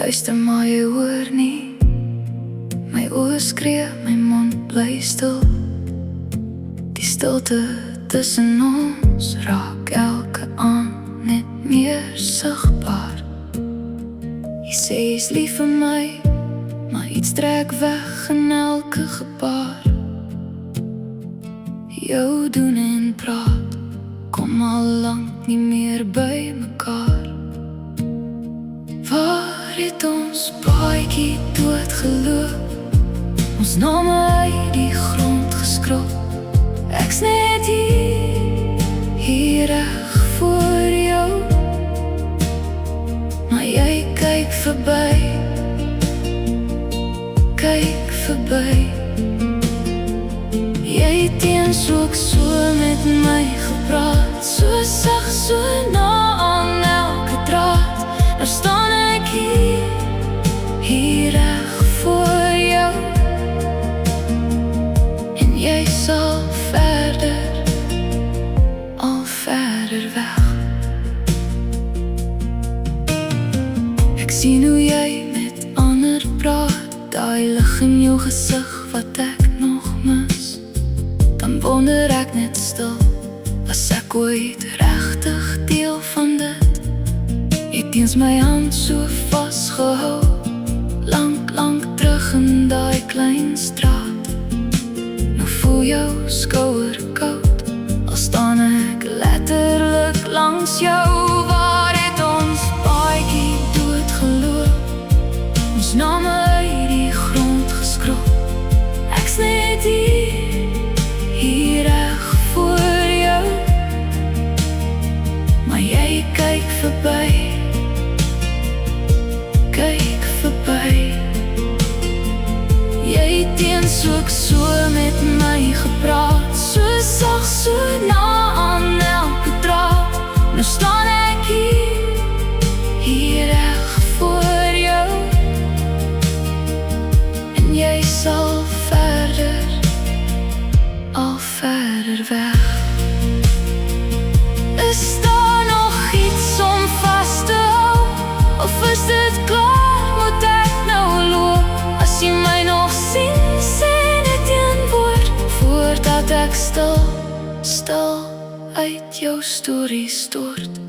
luister maar jy hoor nie. My oë skree, my mond bly stil. Die stilte tussen ons raak elke aand net meer sigbaar. Jy sê jy's lief vir my, maar iets trek weg in elke gebaar. Jou doen en praat kom al lank nie meer by mekaar. Waar het ons paadjie dood geloop? Ons name uit die grond geskrob. Ek's net hier reg voor jou, maar jy kyk verby, kyk verby. Jy het eens ook so met my gepraat, so sag, so na aan elke draad. Nou staan ek hier reg voor jou, en jy sal verder, al verder weg. Ek sien hoe jy met ander praat, daai lig in jou gesig wat ek nog mis. Dan wonder ek net stil, was ek ooit regtig deel van dit? Het eens my hand so vasgehou, lank terug in daai klein straat. Nou voel jou skouer koud, al staan ek letterlik langs jou. Waar het ons paadjie dood geloop? Ons name uit die grond geskrob. Ek's net hier reg voor jou, maar jy kyk verby, kyk verby. Jy het eens ook so met my gepraat, so sag, so na aan elke draad. Nou staan ek hier reg voor jou, en jy sal verder, al verder weg. Is daar nog iets om vast te hou, of is dit klaar, moet ek nou loop? As jy my nog sien, sê net een woord, voordat ek stil uit jou storie stort.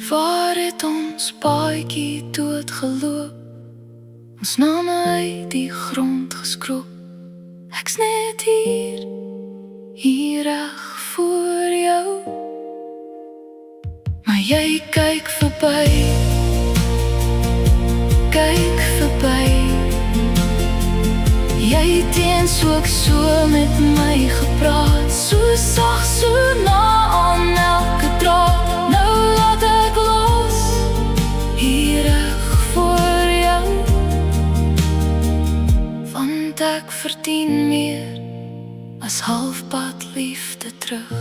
Waar het ons paadjie dood geloop? Ons name uit die grond geskrob. Ek's net hier reg voor jou, maar jy kyk verby, kyk verby. Jy het eens ook so met my gepraat, so sag, so na aan elke draad. Nou laat ek los, hier reg voor jou, want ek verdien meer as halfpad liefde terug.